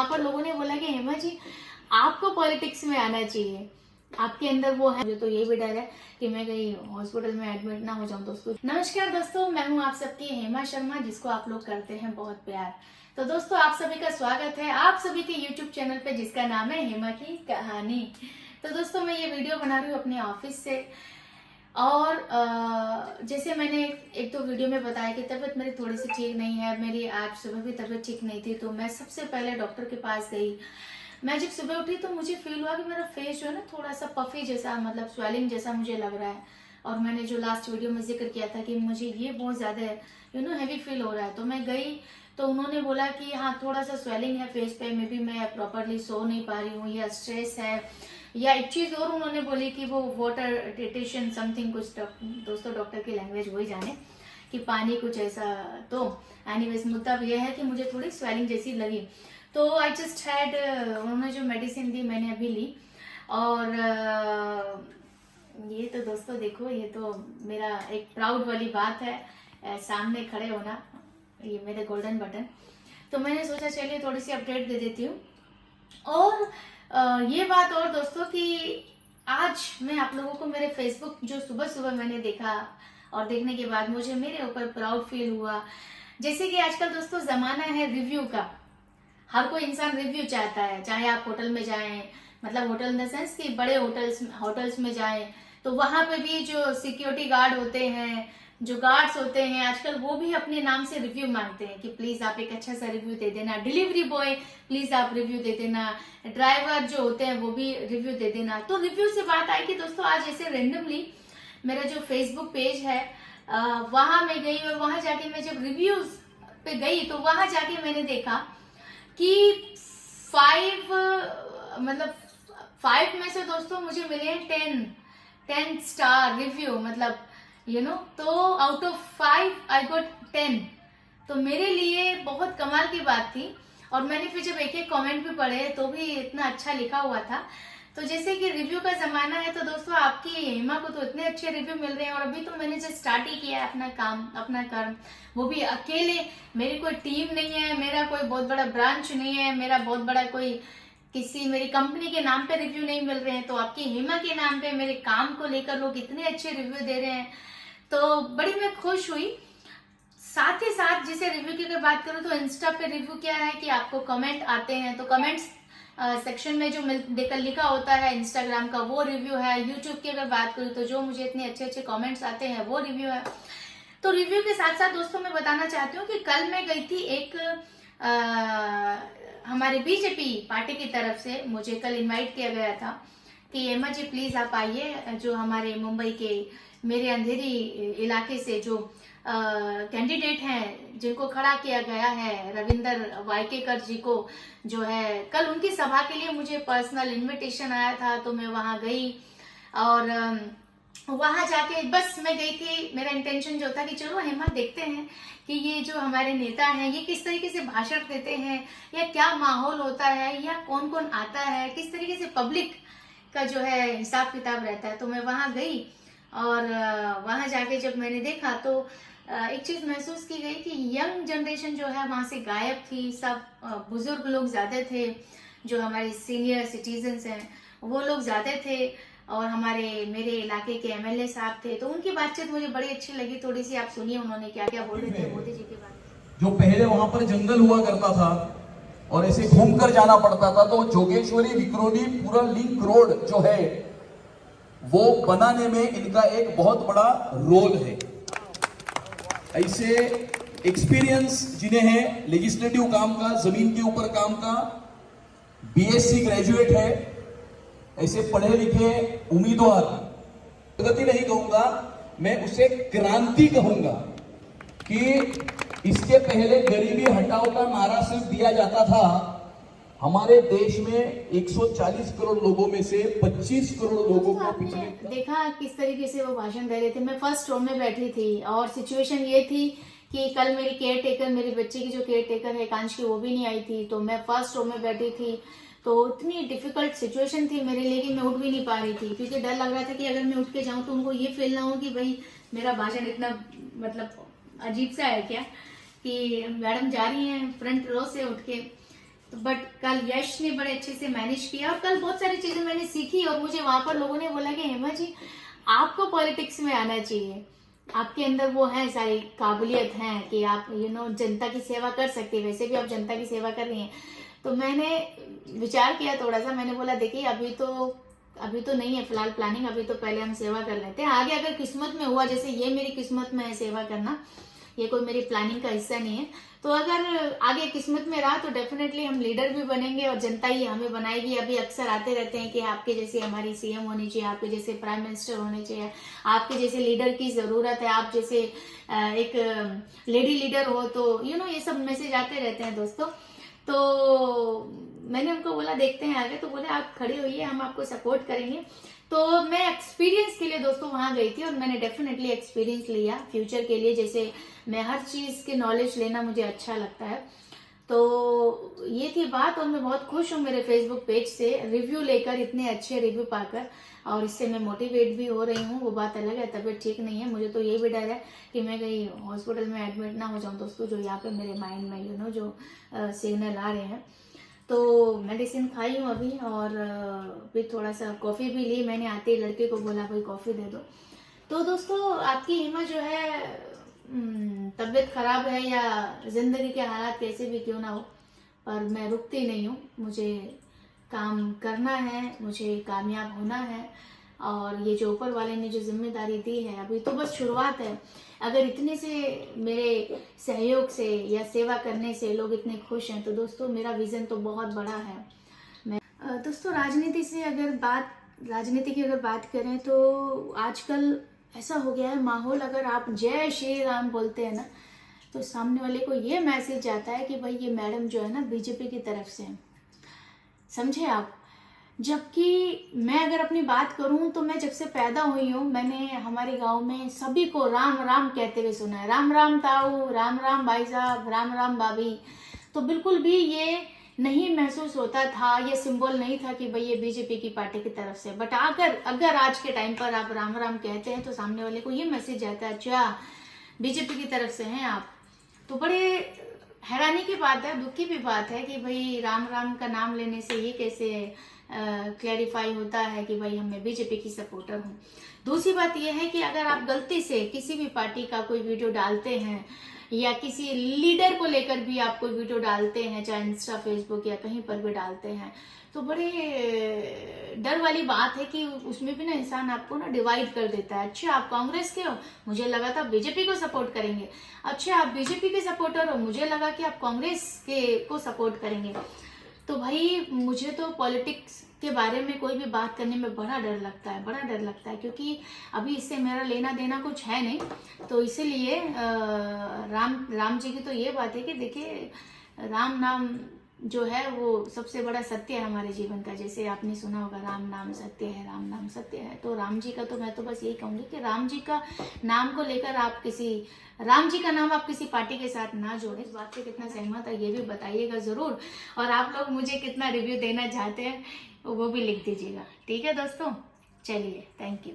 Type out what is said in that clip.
वहां पर लोगों ने बोला कि हेमा जी आपको पॉलिटिक्स में आना चाहिए, आपके अंदर वो है। मुझे तो ये भी डर है कि मैं कहीं हॉस्पिटल में एडमिट ना हो जाऊं। दोस्तों नमस्कार दोस्तों, मैं हूं आप सबकी हेमा शर्मा, जिसको आप लोग करते हैं बहुत प्यार। तो दोस्तों आप सभी का स्वागत है आप सभी के यूट्यूब चैनल पे, जिसका नाम है हेमा की कहानी। तो दोस्तों मैं ये वीडियो बना रही हूँ अपने ऑफिस से, और जैसे मैंने एक दो वीडियो में बताया कि तबीयत मेरी थोड़ी सी ठीक नहीं है। मेरी आज सुबह भी तबीयत ठीक नहीं थी, तो मैं सबसे पहले डॉक्टर के पास गई। मैं जब सुबह उठी तो मुझे फील हुआ कि मेरा फेस जो है ना थोड़ा सा पफी जैसा, मतलब स्वेलिंग जैसा मुझे लग रहा है। और मैंने जो लास्ट वीडियो में जिक्र किया था कि मुझे ये बहुत ज्यादा हैवी फील हो रहा है, तो मैं गई तो उन्होंने बोला कि हाँ थोड़ा सा स्वेलिंग है फेस पे, मे बी मैं प्रॉपरली सो नहीं पा रही हूँ या स्ट्रेस है, या एक चीज और उन्होंने बोली कि वो वाटर टेटेशन समथिंग कुछ। दोस्तों डॉक्टर की लैंग्वेज वही जाने कि पानी कुछ ऐसा। तो एनीवेज मुद्दा ये है कि मुझे थोड़ी स्वेलिंग जैसी लगी, तो आई जस्ट हैड, उन्होंने जो मेडिसिन दी मैंने अभी ली। और ये तो दोस्तों देखो, ये तो मेरा एक प्राउड वाली बात है, सामने खड़े होना, ये मेरे गोल्डन बटन। तो मैंने सोचा चलिए थोड़ी सी अपडेट दे देती हूँ। और ये बात और दोस्तों कि आज मैं आप लोगों को मेरे फेसबुक जो सुबह सुबह मैंने देखा, और देखने के बाद मुझे मेरे ऊपर प्राउड फील हुआ। जैसे कि आजकल दोस्तों जमाना है रिव्यू का, हर कोई इंसान रिव्यू चाहता है। चाहे आप होटल में जाएं, मतलब होटल इन द सेंस कि बड़े होटल्स में जाएं, तो वहां पे भी जो सिक्योरिटी गार्ड होते हैं, जो गार्ड्स होते हैं आजकल, वो भी अपने नाम से रिव्यू मांगते हैं कि प्लीज आप एक अच्छा सा रिव्यू दे देना। डिलीवरी बॉय प्लीज आप रिव्यू दे देना। ड्राइवर जो होते हैं वो भी रिव्यू दे देना। तो रिव्यू से बात आई कि दोस्तों आज ऐसे रेंडमली मेरा जो फेसबुक पेज है वहां मैं गई, और वहां जाके मैं जब रिव्यूज पे गई तो वहां जाके मैंने देखा कि 5 में से दोस्तों मुझे मिले 10 स्टार रिव्यू, मतलब तो आउट ऑफ 5 आई गॉट 10। तो मेरे लिए बहुत कमाल की बात थी। और मैंने फिर जब एक एक कमेंट भी पढ़े तो भी इतना अच्छा लिखा हुआ था। तो जैसे कि रिव्यू का जमाना है, तो दोस्तों आपकी हेमा को तो इतने अच्छे रिव्यू मिल रहे हैं। और अभी तो मैंने जस्ट स्टार्ट ही किया है अपना काम, अपना कर्म, वो भी अकेले। मेरी कोई टीम नहीं है, मेरा कोई बहुत बड़ा ब्रांच नहीं है, मेरा बहुत बड़ा कोई किसी मेरी कंपनी के नाम पे रिव्यू नहीं मिल रहे हैं। तो आपकी हेमा के नाम पे मेरे काम को लेकर लोग इतने अच्छे रिव्यू दे रहे हैं, तो बड़ी मैं खुश हुई। साथ ही साथ जैसे रिव्यू की अगर बात करूं तो इंस्टा पे रिव्यू क्या है कि आपको कमेंट आते हैं, तो कमेंट्स सेक्शन में जो देकर लिखा होता है इंस्टाग्राम का वो रिव्यू है। यूट्यूब की अगर बात करूं तो जो मुझे इतने अच्छे अच्छे कमेंट्स आते हैं वो रिव्यू है। तो रिव्यू के साथ साथ दोस्तों मैं बताना चाहती हूँ कि कल मैं गई थी एक हमारे बीजेपी पार्टी की तरफ से मुझे कल इनवाइट किया गया था कि हेमा जी प्लीज आप आइए। जो हमारे मुंबई के मेरे अंधेरी इलाके से जो कैंडिडेट हैं जिनको खड़ा किया गया है, रविंदर वायकेकर जी को जो है, कल उनकी सभा के लिए मुझे पर्सनल इनविटेशन आया था। तो मैं वहां गई, और वहां जाके बस मैं गई थी, मेरा इंटेंशन जो था कि चलो हेमा देखते हैं कि ये जो हमारे नेता हैं ये किस तरीके से भाषण देते हैं, या क्या माहौल होता है, या कौन कौन आता है, किस तरीके से पब्लिक का जो है हिसाब किताब रहता है। तो मैं वहां गई, और वहां जाके जब मैंने देखा तो एक चीज महसूस की गई कि यंग जनरेशन जो है वहां से गायब थी। सब बुजुर्ग लोग ज्यादा थे, जो हमारे सीनियर सिटीजन्स हैं वो लोग ज्यादा थे, और हमारे मेरे इलाके के एमएलए साहब थे। तो उनकी बातचीत मुझे बड़ी अच्छी लगी। थोड़ी सी आप सुनिए उन्होंने क्या क्या बोल रहे थे मोदी जी के बारे में। जो पहले वहां पर जंगल हुआ करता था और ऐसे घूमकर जाना पड़ता था, तो जोगेश्वरी विक्रोली पूरा लिंक रोड जो है वो बनाने में इनका एक बहुत बड़ा रोल है। ऐसे एक्सपीरियंस जिन्हें है लेजिस्लेटिव काम का, जमीन के ऊपर काम का, बीएससी ग्रेजुएट है, ऐसे पढ़े लिखे उम्मीदवार, प्रगति नहीं कहूंगा मैं, उसे क्रांति कहूंगा। कि इसके पहले गरीबी हटाओ का नारा सिर्फ दिया जाता था। हमारे देश में 140 करोड़ लोगों में से 25 करोड़ लोगों को पिछले देखा किस तरीके से वो भाषण दे रहे थे। मैं फर्स्ट रो में बैठी थी, और सिचुएशन ये थी कि कल मेरी केयर टेकर, मेरे बच्चे की जो केयर टेकर है कांच की, वो भी नहीं आई थी। तो मैं फर्स्ट रो में बैठी थी, तो इतनी डिफिकल्ट सिचुएशन थी मेरे लिए कि मैं उठ भी नहीं पा रही थी, क्योंकि डर लग रहा था कि अगर मैं उठ के जाऊं तो उनको ये फील ना हो कि भाई मेरा भाषण इतना मतलब अजीब सा है क्या, कि मैडम जा रही हैं फ्रंट रो से उठ के। बट कल यश ने बड़े अच्छे से मैनेज किया और कल बहुत सारी चीजें मैंने सीखी और मुझे वहां पर लोगों ने बोला कि हेमा जी आपको पॉलिटिक्स में आना चाहिए, आपके अंदर वो है, सारी काबिलियत है कि आप जनता की सेवा कर सकते हैं, वैसे भी आप जनता की सेवा कर रही हैं। तो मैंने विचार किया थोड़ा सा, मैंने बोला देखिए अभी तो नहीं है फिलहाल प्लानिंग, अभी तो पहले हम सेवा कर लेते हैं, आगे अगर किस्मत में हुआ, जैसे ये मेरी किस्मत में है सेवा करना, ये कोई मेरी प्लानिंग का हिस्सा नहीं है, तो अगर आगे किस्मत में रहा तो डेफिनेटली हम लीडर भी बनेंगे और जनता ही हमें बनाएगी। अभी अक्सर आते रहते हैं कि आपके जैसे हमारी सीएम होनी चाहिए, आपके जैसे प्राइम मिनिस्टर होने चाहिए, आपके जैसे लीडर की जरूरत है, आप जैसे एक लेडी लीडर हो, तो ये सब मैसेज आते रहते हैं दोस्तों। तो मैंने उनको बोला देखते हैं आगे, तो बोले आप खड़े होइए, हम आपको सपोर्ट करेंगे। तो मैं एक्सपीरियंस के लिए दोस्तों वहां गई थी और मैंने डेफिनेटली एक्सपीरियंस लिया फ्यूचर के लिए, जैसे मैं हर चीज के नॉलेज लेना मुझे अच्छा लगता है। तो ये थी बात और मैं बहुत खुश हूँ मेरे फेसबुक पेज से रिव्यू लेकर, इतने अच्छे रिव्यू पाकर, और इससे मैं मोटिवेट भी हो रही हूँ, वो बात अलग है। तबीयत ठीक नहीं है, मुझे तो ये भी डर है कि मैं कहीं हॉस्पिटल में एडमिट ना हो जाऊँ दोस्तों, जो यहाँ पे मेरे माइंड में जो सिग्नल आ रहे हैं। तो मेडिसिन खाई हूँ अभी और फिर थोड़ा सा कॉफ़ी भी ली मैंने, आते ही लड़के को बोला भाई कॉफ़ी दे दो। तो दोस्तों आपकी हिम्मा जो है तबीयत खराब है या जिंदगी के हालात कैसे भी क्यों ना हो, पर मैं रुकती नहीं हूँ, मुझे काम करना है, मुझे कामयाब होना है। और ये जो ऊपर वाले ने जो जिम्मेदारी दी है, अभी तो बस शुरुआत है। अगर इतने से मेरे सहयोग से या सेवा करने से लोग इतने खुश हैं तो दोस्तों मेरा विजन तो बहुत बड़ा है। मैं दोस्तों राजनीति की अगर बात करें तो आजकल ऐसा हो गया है माहौल, अगर आप जय श्री राम बोलते हैं ना तो सामने वाले को ये मैसेज जाता है कि भाई ये मैडम जो है ना बीजेपी की तरफ से है, समझे आप। जबकि मैं अगर अपनी बात करूं तो मैं जब से पैदा हुई हूं मैंने हमारे गांव में सभी को राम राम कहते हुए सुना है, राम राम ताऊ, राम राम भाई साहब, राम राम भाभी। तो बिल्कुल भी ये नहीं महसूस होता था, ये सिंबल नहीं था कि भाई ये बीजेपी की पार्टी की तरफ से। बट अगर आज के टाइम पर आप राम राम कहते हैं तो सामने वाले को ये मैसेज आता है अच्छा बीजेपी की तरफ से हैं आप। तो बड़े हैरानी की बात है, दुख की भी बात है कि भाई राम राम का नाम लेने से ये कैसे क्लैरिफाई होता है कि भाई मैं बीजेपी की सपोर्टर हूँ। दूसरी बात यह है कि अगर आप गलती से किसी भी पार्टी का कोई वीडियो डालते हैं या किसी लीडर को लेकर भी आप कोई वीडियो डालते हैं, चाहे इंस्टा फेसबुक या कहीं पर भी डालते हैं, तो बड़े डर वाली बात है कि उसमें भी ना इंसान आपको ना डिवाइड कर देता है। अच्छा आप कांग्रेस के हो, मुझे लगा था बीजेपी को सपोर्ट करेंगे। अच्छा आप बीजेपी के सपोर्टर हो, मुझे लगा कि आप कांग्रेस को सपोर्ट करेंगे। तो भाई मुझे तो पॉलिटिक्स के बारे में कोई भी बात करने में बड़ा डर लगता है, क्योंकि अभी इससे मेरा लेना देना कुछ है नहीं। तो इसीलिए राम जी की तो ये बात है कि देखिए राम नाम जो है वो सबसे बड़ा सत्य है हमारे जीवन का। जैसे आपने सुना होगा राम नाम सत्य है, राम नाम सत्य है। तो राम जी का तो मैं तो बस यही कहूंगी कि राम जी का नाम को लेकर राम जी का नाम आप किसी पार्टी के साथ ना जोड़ें। इस बात से कितना सहमत है ये भी बताइएगा जरूर, और आप लोग मुझे कितना रिव्यू देना चाहते हैं वो भी लिख दीजिएगा। ठीक है दोस्तों, चलिए, थैंक यू।